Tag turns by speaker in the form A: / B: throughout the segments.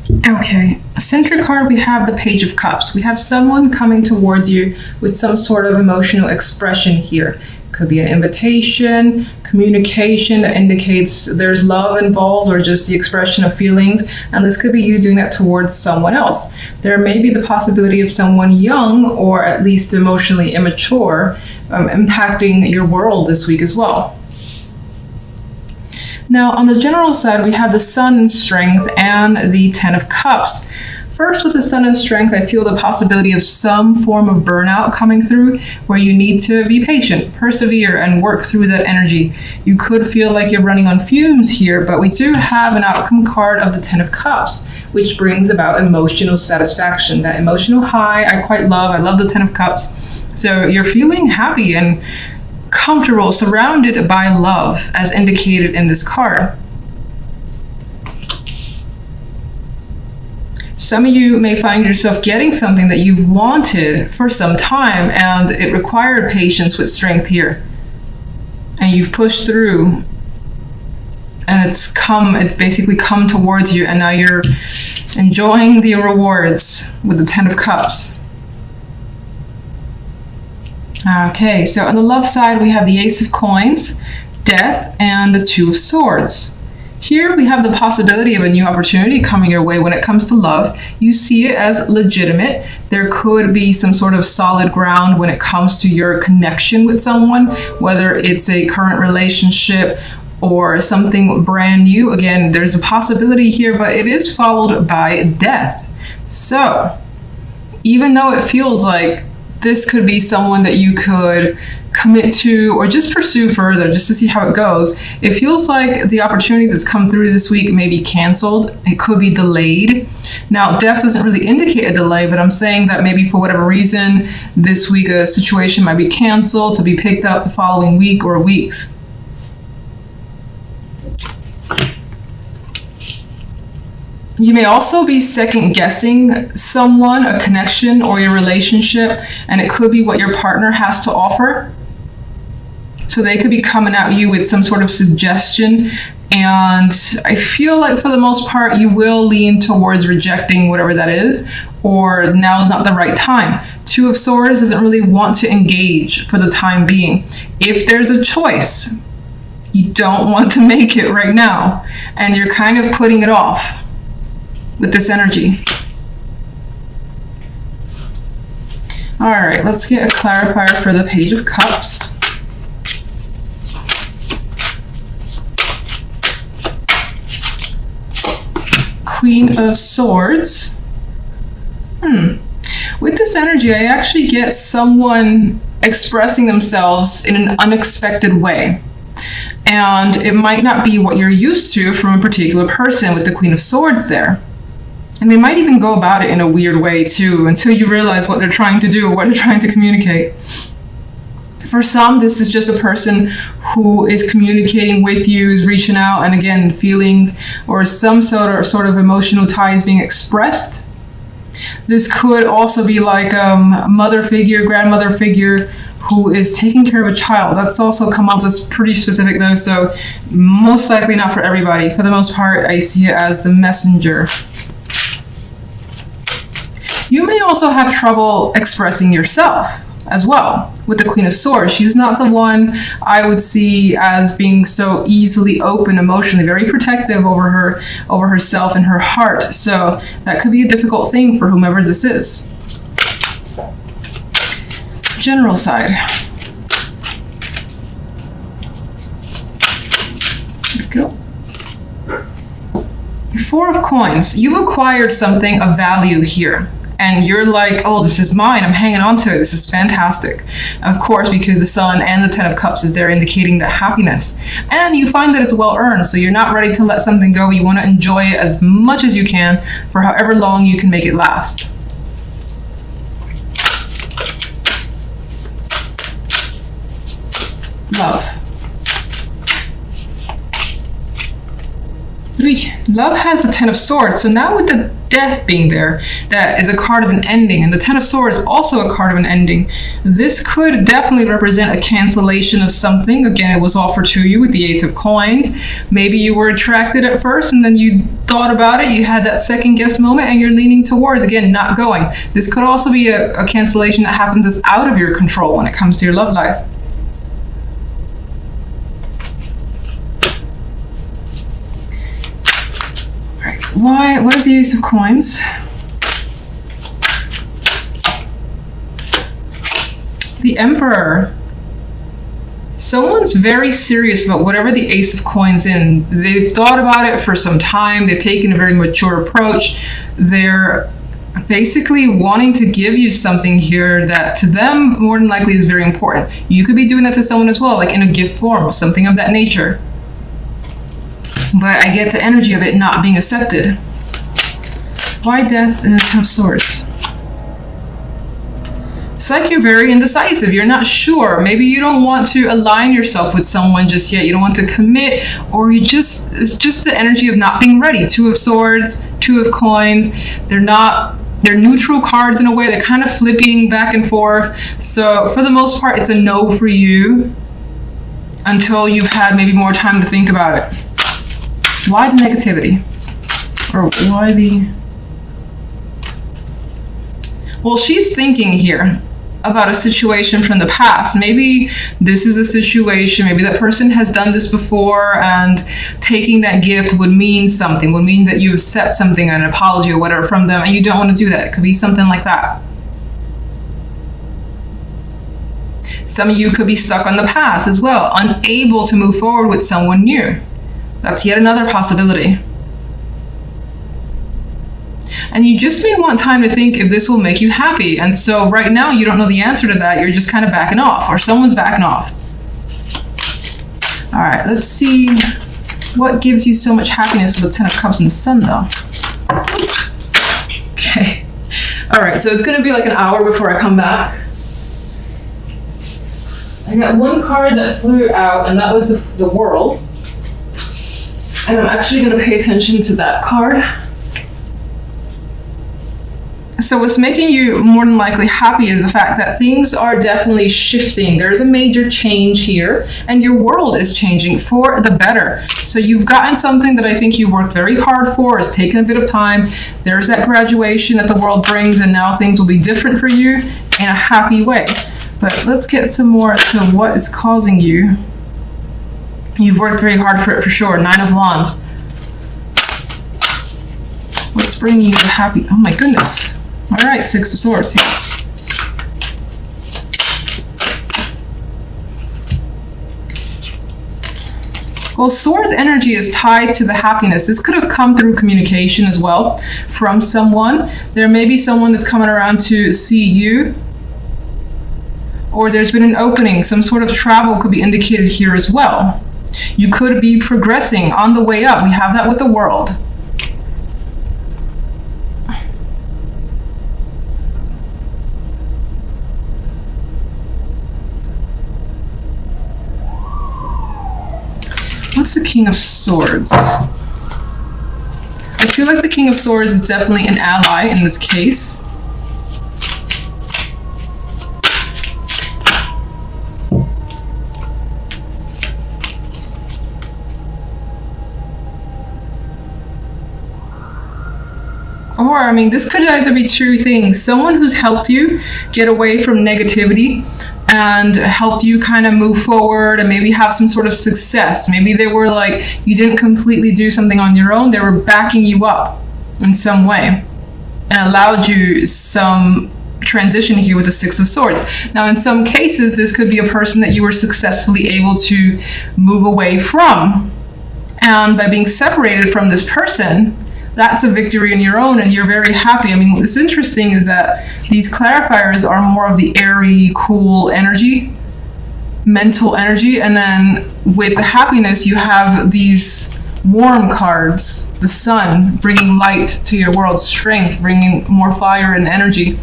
A: Okay, center card, we have the Page of Cups. We have someone coming towards you with some sort of emotional expression here. Could be an invitation, communication that indicates there's love involved, or just the expression of feelings. And this could be you doing that towards someone else. There may be the possibility of someone young or at least emotionally immature impacting your world this week as well. Now, on the general side, we have the Sun in Strength and the Ten of Cups. First, with the Sun in Strength, I feel the possibility of some form of burnout coming through, where you need to be patient, persevere, and work through that energy. You could feel like you're running on fumes here, but we do have an outcome card of the Ten of Cups, which brings about emotional satisfaction. That emotional high I quite love. I love the Ten of Cups. So you're feeling happy and comfortable, surrounded by love, as indicated in this card. Some of you may find yourself getting something that you've wanted for some time, and it required patience with strength here. And you've pushed through, and it's basically come towards you, and now you're enjoying the rewards with the Ten of Cups. Okay, so on the love side, we have the Ace of Coins, Death, and the Two of Swords. Here we have the possibility of a new opportunity coming your way when it comes to love. You see it as legitimate. There could be some sort of solid ground when it comes to your connection with someone, whether it's a current relationship or something brand new. Again, there's a possibility here, but it is followed by death. So even though it feels like this could be someone that you could commit to or just pursue further just to see how it goes, it feels like the opportunity that's come through this week may be canceled. It could be delayed. Now, death doesn't really indicate a delay, but I'm saying that maybe for whatever reason, this week a situation might be canceled to be picked up the following week or weeks. You may also be second guessing someone, a connection, or your relationship, and it could be what your partner has to offer. So they could be coming at you with some sort of suggestion, and I feel like for the most part you will lean towards rejecting whatever that is, or now is not the right time. Two of Swords doesn't really want to engage for the time being. If there's a choice, you don't want to make it right now, and you're kind of putting it off with this energy. All right, let's get a clarifier for the Page of Cups. Queen of Swords. With this energy, I actually get someone expressing themselves in an unexpected way. And it might not be what you're used to from a particular person with the Queen of Swords there. And they might even go about it in a weird way too, until you realize what they're trying to do or what they're trying to communicate. For some, this is just a person who is communicating with you, is reaching out, and again, feelings or some sort of emotional ties being expressed. This could also be like a mother figure, grandmother figure who is taking care of a child. That's also come up. That's pretty specific though, so most likely not for everybody. For the most part, I see it as the messenger. You may also have trouble expressing yourself as well with the Queen of Swords. She's not the one I would see as being so easily open emotionally, very protective over herself and her heart. So that could be a difficult thing for whomever this is. General side. There we go. Four of Coins. You've acquired something of value here. And you're like, oh, this is mine. I'm hanging on to it. This is fantastic. Of course, because the Sun and the Ten of Cups is there indicating the happiness. And you find that it's well earned. So you're not ready to let something go. You want to enjoy it as much as you can for however long you can make it last. Love. love has the Ten of Swords. So now with the Death being there, that is a card of an ending, and the Ten of Swords also a card of an ending. This could definitely represent a cancellation of something. Again, it was offered to you with the Ace of Coins. Maybe you were attracted at first and then you thought about it, you had that second guess moment, and you're leaning towards, again, not going. This could also be a cancellation that happens that's out of your control when it comes to your love life. What is the Ace of Coins? The Emperor. Someone's very serious about whatever the Ace of Coins in. They've thought about it for some time. They've taken a very mature approach. They're basically wanting to give you something here that to them more than likely is very important. You could be doing that to someone as well, like in a gift form, something of that nature. But I get the energy of it not being accepted. Why Death and the Ten of Swords? It's like you're very indecisive. You're not sure. Maybe you don't want to align yourself with someone just yet. You don't want to commit, or it's just the energy of not being ready. Two of Swords, Two of Coins. They're neutral cards in a way. They're kind of flipping back and forth. So for the most part, it's a no for you until you've had maybe more time to think about it. Why the negativity? Or why the... Well, she's thinking here about a situation from the past. Maybe this is a situation, maybe that person has done this before, and taking that gift would mean something, would mean that you accept something, an apology or whatever from them, and you don't want to do that. It could be something like that. Some of you could be stuck on the past as well, unable to move forward with someone new. That's yet another possibility. And you just may want time to think if this will make you happy. And so right now you don't know the answer to that. You're just kind of backing off, or someone's backing off. All right, let's see what gives you so much happiness with the Ten of Cups and the Sun, though. Okay. All right, so it's going to be like an hour before I come back. I got one card that flew out, and that was the World. And I'm actually going to pay attention to that card. So what's making you more than likely happy is the fact that things are definitely shifting. There's a major change here, and your world is changing for the better. So you've gotten something that I think you worked very hard for. It's taken a bit of time. There's that graduation that the world brings, and now things will be different for you in a happy way. But let's get to more to what is causing you. You've worked very hard for it for sure. Nine of Wands. What's bringing you the happy? Oh my goodness. All right, Six of Swords, yes. Well, Swords energy is tied to the happiness. This could have come through communication as well from someone. There may be someone that's coming around to see you, or there's been an opening. Some sort of travel could be indicated here as well. You could be progressing on the way up. We have that with the World. What's the King of Swords? I feel like the King of Swords is definitely an ally in this case. Or, I mean, this could either be two things. Someone who's helped you get away from negativity and helped you kind of move forward and maybe have some sort of success. Maybe they were like, you didn't completely do something on your own. They were backing you up in some way and allowed you some transition here with the Six of Swords. Now, in some cases, this could be a person that you were successfully able to move away from. And by being separated from this person, that's a victory on your own, and you're very happy. I mean, what's interesting is that these clarifiers are more of the airy, cool energy, mental energy, and then with the happiness, you have these warm cards, the Sun, bringing light to your world, strength, bringing more fire and energy.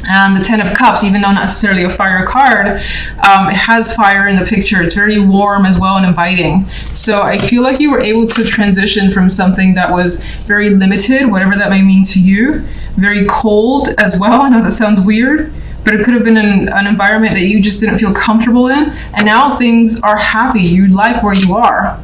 A: And the Ten of Cups, even though not necessarily a fire card, it has fire in the picture. It's very warm as well and inviting. So I feel like you were able to transition from something that was very limited, whatever that may mean to you, very cold as well. I know that sounds weird, but it could have been an environment that you just didn't feel comfortable in. And now things are happy. You like where you are.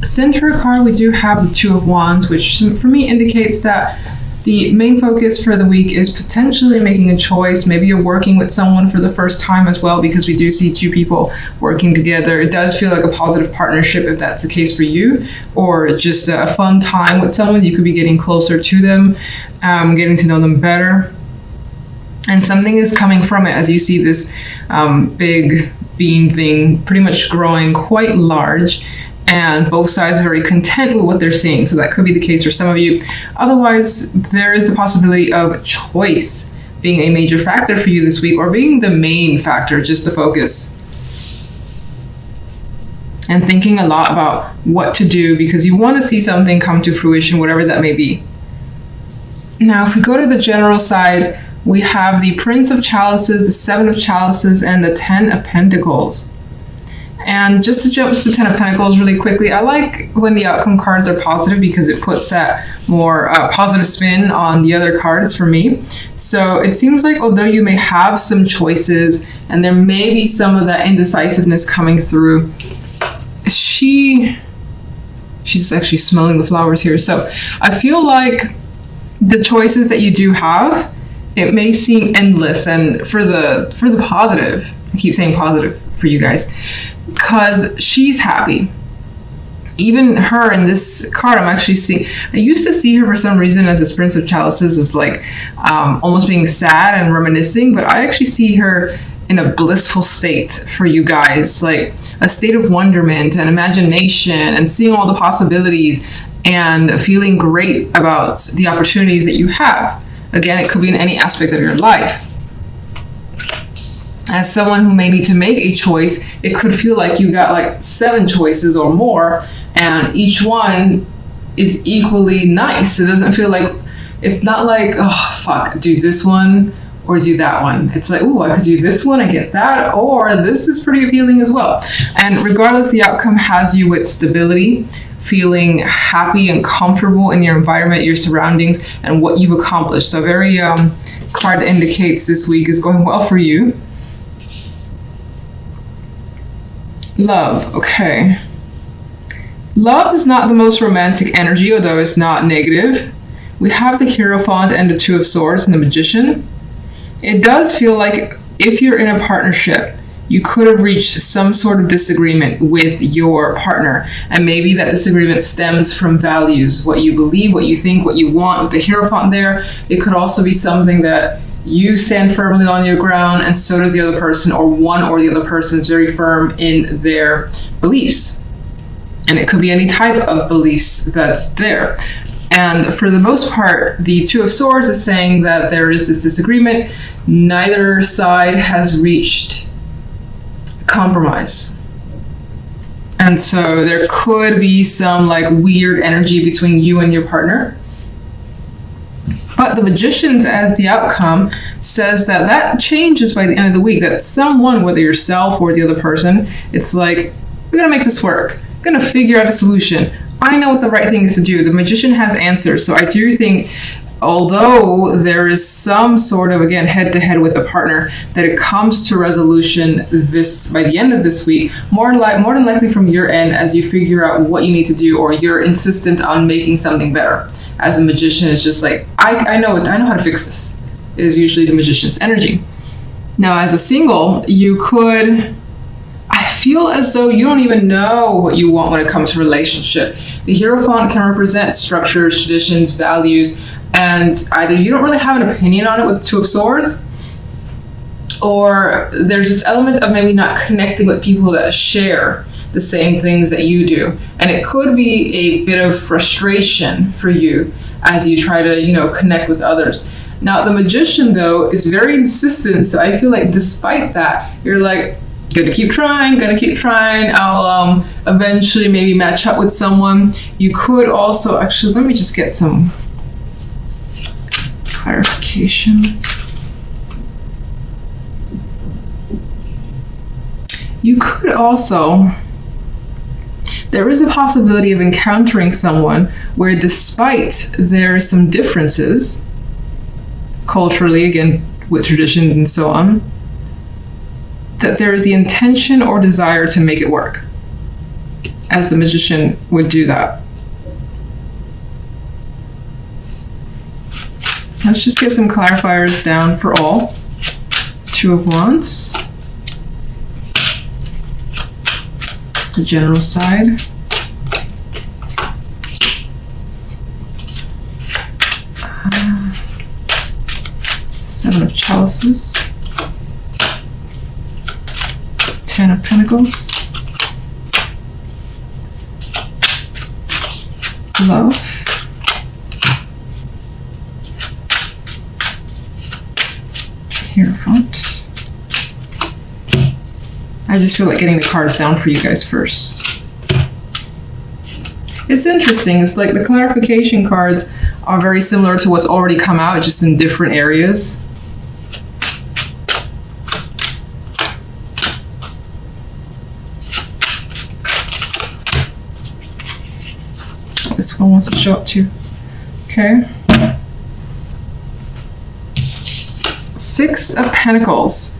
A: Center card, we do have the Two of Wands, which for me indicates that the main focus for the week is potentially making a choice. Maybe you're working with someone for the first time as well, because we do see two people working together. It does feel like a positive partnership if that's the case for you, or just a fun time with someone. You could be getting closer to them, getting to know them better. And something is coming from it as you see this big bean thing pretty much growing quite large. And both sides are very content with what they're seeing. So that could be the case for some of you. Otherwise, there is the possibility of choice being a major factor for you this week, or being the main factor, just the focus. And thinking a lot about what to do because you want to see something come to fruition, whatever that may be. Now, if we go to the general side, we have the Prince of Chalices, the Seven of Chalices, and the Ten of Pentacles. And just to jump to the Ten of Pentacles really quickly, I like when the outcome cards are positive because it puts that more positive spin on the other cards for me. So it seems like although you may have some choices and there may be some of that indecisiveness coming through, she's actually smelling the flowers here. So I feel like the choices that you do have, it may seem endless, and for the positive, I keep saying positive for you guys, because she's happy. Even her in this card, I'm actually seeing, I used to see her for some reason as this Prince of Chalices as like almost being sad and reminiscing, but I actually see her in a blissful state for you guys, like a state of wonderment and imagination and seeing all the possibilities and feeling great about the opportunities that you have. Again, it could be in any aspect of your life. As someone who may need to make a choice, it could feel like you got like 7 choices or more, and each one is equally nice. It doesn't feel like, it's not like, oh, fuck, do this one or do that one. It's like, oh, I could do this one, I get that, or this is pretty appealing as well. And regardless, the outcome has you with stability, feeling happy and comfortable in your environment, your surroundings, and what you've accomplished. So very card that indicates this week is going well for you. Love, okay. Love is not the most romantic energy, although it's not negative. We have the Hierophant and the Two of Swords and the Magician. It does feel like if you're in a partnership, you could have reached some sort of disagreement with your partner. And maybe that disagreement stems from values, what you believe, what you think, what you want. With the Hierophant there, it could also be something that you stand firmly on your ground and so does the other person, or one or the other person is very firm in their beliefs. And it could be any type of beliefs that's there. And for the most part, the Two of Swords is saying that there is this disagreement. Neither side has reached compromise. And so there could be some like weird energy between you and your partner. But the Magician's as the outcome says that that changes by the end of the week, that someone, whether yourself or the other person, it's like, we're gonna make this work. We're gonna figure out a solution. I know what the right thing is to do. The Magician has answers. So I do think, although there is some sort of, again, head-to-head with a partner, that it comes to resolution by the end of this week, more than likely from your end, as you figure out what you need to do, or you're insistent on making something better. As a Magician, it's just like, I know how to fix this, is usually the Magician's energy. Now, as a single, you could, I feel as though you don't even know what you want when it comes to relationship. The Hierophant can represent structures, traditions, values, and either you don't really have an opinion on it with Two of Swords, or there's this element of maybe not connecting with people that share the same things that you do. And it could be a bit of frustration for you as you try to, connect with others. Now, the Magician, though, is very insistent. So I feel like despite that, you're like, gonna keep trying. I'll eventually maybe match up with someone. You could also, actually, let me just get some clarification. You could also, there is a possibility of encountering someone where, despite there are some differences culturally, again, with tradition and so on, that there is the intention or desire to make it work, as the magician would do that. Let's just get some clarifiers down for all. Two of Wands. The general side. Seven of Chalices. Ten of Pentacles. Love. Hierophant. I just feel like getting the cards down for you guys first. It's interesting. It's like the clarification cards are very similar to what's already come out, just in different areas. This one wants to show up too. Okay. Six of Pentacles.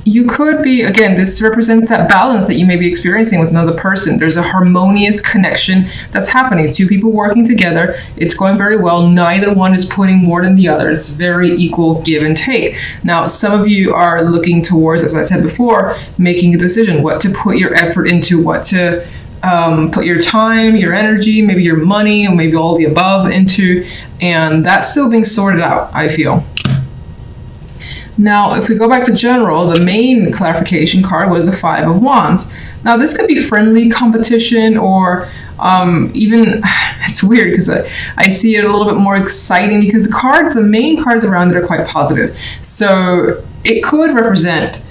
A: You could be, again, this represents that balance that you may be experiencing with another person. There's a harmonious connection that's happening. Two people working together. It's going very well. Neither one is putting more than the other. It's very equal give and take. Now, some of you are looking towards, as I said before, making a decision, what to put your effort into, what to put your time, your energy, maybe your money, or maybe all the above into. And that's still being sorted out, I feel. Now, if we go back to general, the main clarification card was the Five of Wands. Now, this could be friendly competition, or even, it's weird because I see it a little bit more exciting, because the main cards around it are quite positive. So it could represent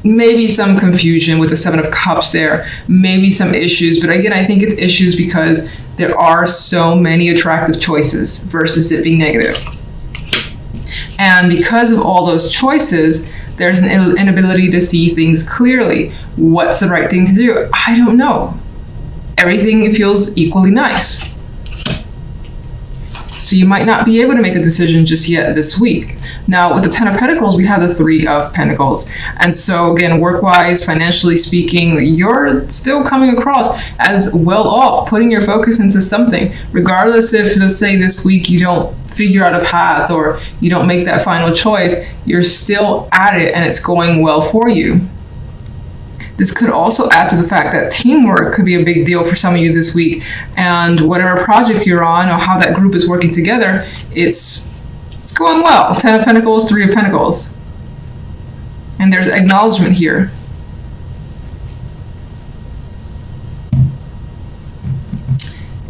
A: maybe some confusion with the Seven of Cups there, maybe some issues. But again, I think it's issues because there are so many attractive choices versus it being negative. And because of all those choices, there's an inability to see things clearly. What's the right thing to do? I don't know. Everything feels equally nice. So you might not be able to make a decision just yet this week. Now, with the Ten of Pentacles, we have the Three of Pentacles. And so again, work-wise, financially speaking, you're still coming across as well off, putting your focus into something. Regardless if, let's say, this week you don't figure out a path or you don't make that final choice, you're still at it and it's going well for you. This could also add to the fact that teamwork could be a big deal for some of you this week, and whatever project you're on or how that group is working together, it's going well. Ten of Pentacles, Three of Pentacles. And there's acknowledgement here.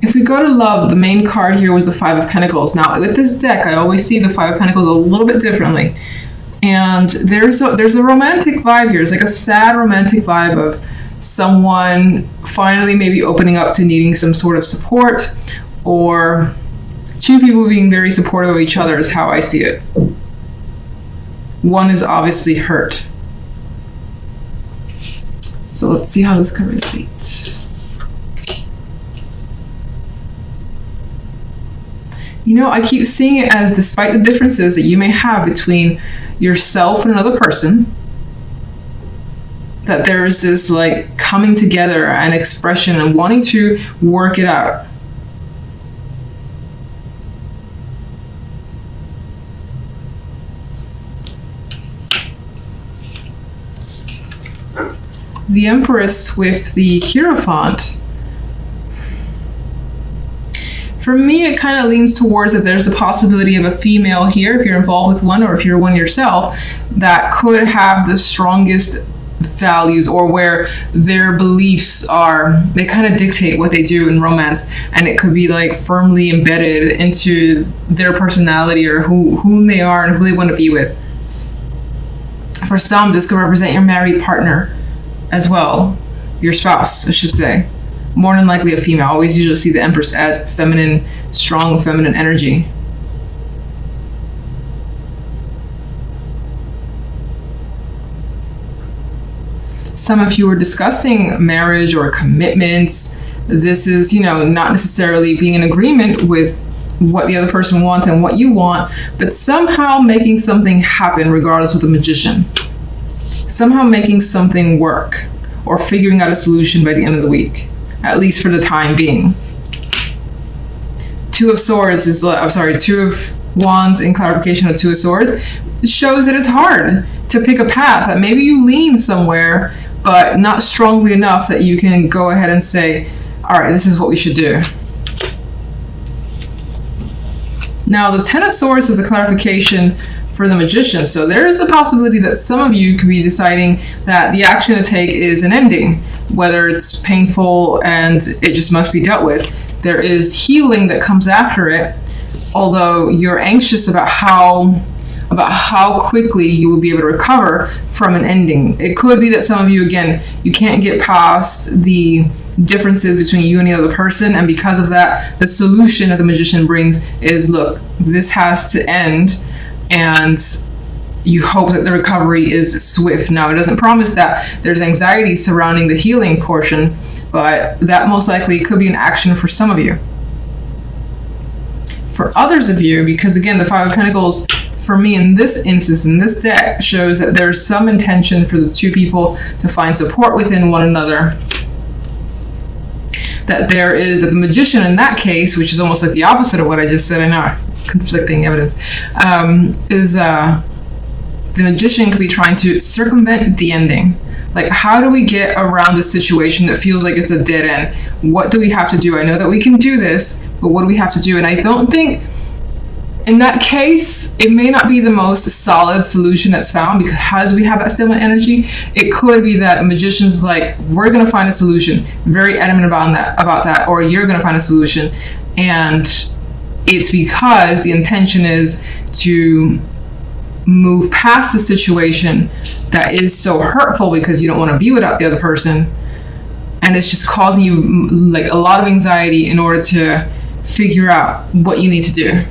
A: If we go to love, the main card here was the Five of Pentacles. Now, with this deck, I always see the Five of Pentacles a little bit differently. And there's a romantic vibe here. It's like a sad romantic vibe of someone finally maybe opening up to needing some sort of support, or two people being very supportive of each other is how I see it. One is obviously hurt. So let's see how this could relate. You know, I keep seeing it as, despite the differences that you may have between yourself and another person, that there is this like coming together and expression and wanting to work it out. The Empress with the Hierophant. For me, it kind of leans towards that there's a possibility of a female here, if you're involved with one or if you're one yourself, that could have the strongest values, or where their beliefs are, they kind of dictate what they do in romance, and it could be like firmly embedded into their personality or whom they are and who they want to be with. For some, this could represent your married partner as well, your spouse, I should say. More than likely a female. I always usually see the Empress as feminine, strong feminine energy. Some of you are discussing marriage or commitments. This is, not necessarily being in agreement with what the other person wants and what you want, but somehow making something happen regardless with the Magician. Somehow making something work or figuring out a solution by the end of the week, at least for the time being. Two of Wands in clarification of Two of Swords shows that it's hard to pick a path, that maybe you lean somewhere, but not strongly enough that you can go ahead and say, all right, this is what we should do. Now, the Ten of Swords is a clarification for the Magician. So there is a possibility that some of you could be deciding that the action to take is an ending, whether it's painful and it just must be dealt with. There is healing that comes after it, although you're anxious about how quickly you will be able to recover from an ending. It could be that some of you, again, you can't get past the differences between you and the other person, and because of that, the solution that the Magician brings is, look, this has to end, and you hope that the recovery is swift. Now, it doesn't promise that. There's anxiety surrounding the healing portion, but that most likely could be an action for some of you. For others of you, because again, the Five of Pentacles, for me in this instance, in this deck, shows that there's some intention for the two people to find support within one another. That the Magician in that case, which is almost like the opposite of what I just said, I know, conflicting evidence, the Magician could be trying to circumvent the ending. Like, how do we get around a situation that feels like it's a dead end? What do we have to do? I know that we can do this, but what do we have to do? And I don't think, in that case, it may not be the most solid solution that's found because we have that stimulant energy. It could be that a Magician's like, we're going to find a solution, very adamant about that, or you're going to find a solution. And it's because the intention is to move past the situation that is so hurtful because you don't want to be without the other person. And it's just causing you like a lot of anxiety in order to figure out what you need to do.